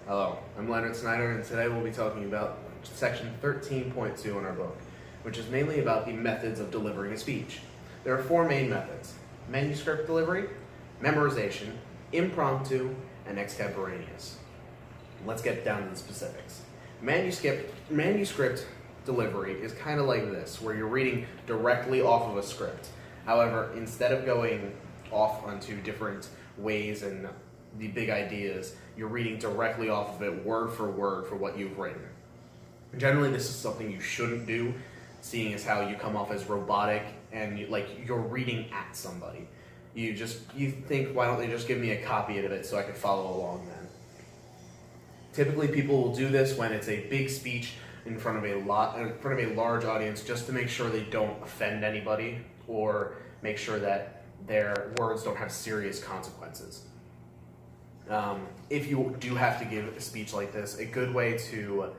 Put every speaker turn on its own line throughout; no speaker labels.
Hello, I'm Leonard Snyder, and today we'll be talking about section 13.2 in our book, which is mainly about the methods of delivering a speech. There are four main methods: manuscript delivery, memorization, impromptu, and extemporaneous. Let's get down to the specifics. Manuscript delivery is kind of like this, where you're reading directly off of a script. However, instead of going off onto different ways and the big ideas, you're reading directly off of it word for word for what you've written. Generally, this is something you shouldn't do, seeing as how you come off as robotic and you're reading at somebody. You think, why don't they just give me a copy of it so I can follow along then? Typically, people will do this when it's a big speech in front of a large audience, just to make sure they don't offend anybody or make sure that their words don't have serious consequences. If you do have to give a speech like this, a good way to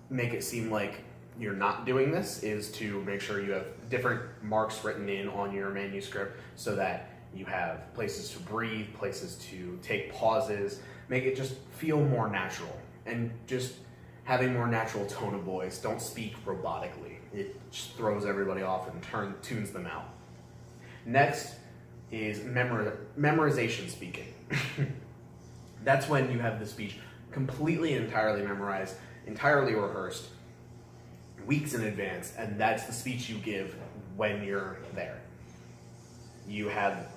make it seem like you're not doing this is to make sure you have different marks written in on your manuscript so that you have places to breathe, places to take pauses, make it just feel more natural, and just having more natural tone of voice. Don't speak robotically. It just throws everybody off and tunes them out. Next is memorization speaking. That's when you have the speech completely and entirely memorized, entirely rehearsed, weeks in advance, and that's the speech you give when you're there. You have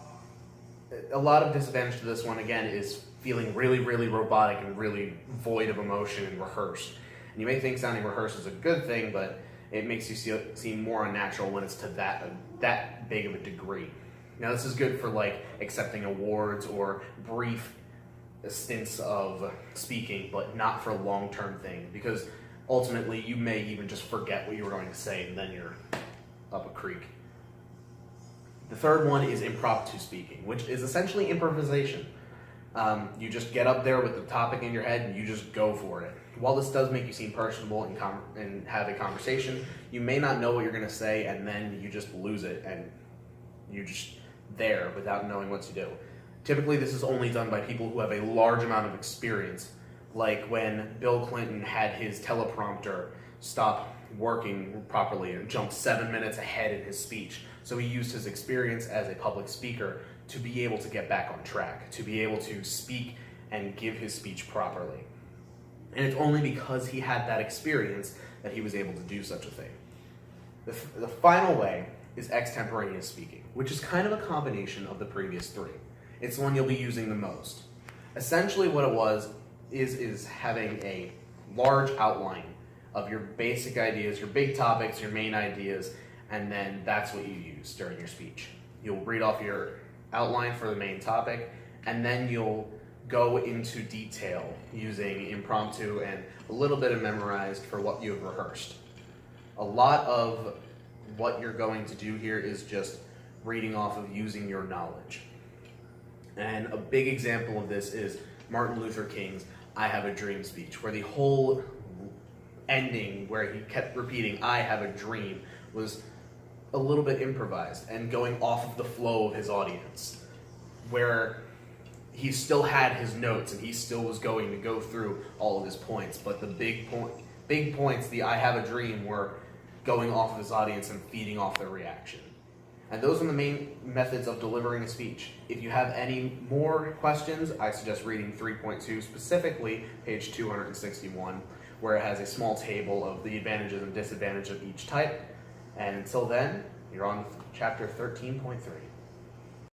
a lot of disadvantage to this one, again, is feeling really, really robotic and really void of emotion and rehearsed. And you may think sounding rehearsed is a good thing, but it makes you seem more unnatural when it's to that big of a degree. Now, this is good for like accepting awards or brief stints of speaking, but not for a long-term thing, because ultimately you may even just forget what you were going to say and then you're up a creek. The third one is impromptu speaking, which is essentially improvisation. You just get up there with the topic in your head and you just go for it. While this does make you seem personable and have a conversation, you may not know what you're going to say, and then you just lose it and you're just there without knowing what to do. Typically, this is only done by people who have a large amount of experience, like when Bill Clinton had his teleprompter stop working properly and jump 7 minutes ahead in his speech. So he used his experience as a public speaker to be able to get back on track, to be able to speak and give his speech properly. And it's only because he had that experience that he was able to do such a thing. The final way is extemporaneous speaking, which is kind of a combination of the previous three. It's the one you'll be using the most. Essentially what it is having a large outline of your basic ideas, your big topics, your main ideas, and then that's what you use during your speech. You'll read off your outline for the main topic, and then you'll go into detail using impromptu and a little bit of memorized for what you've rehearsed. A lot of what you're going to do here is just reading off of using your knowledge. And a big example of this is Martin Luther King's "I Have a Dream" speech, where the whole ending, where he kept repeating "I have a dream," was a little bit improvised and going off of the flow of his audience, where he still had his notes and he still was going to go through all of his points, but the big points, the "I have a dream," were going off of his audience and feeding off their reaction. And those are the main methods of delivering a speech. If you have any more questions, I suggest reading 3.2, specifically page 261, where it has a small table of the advantages and disadvantages of each type. And until then, you're on chapter 13.3.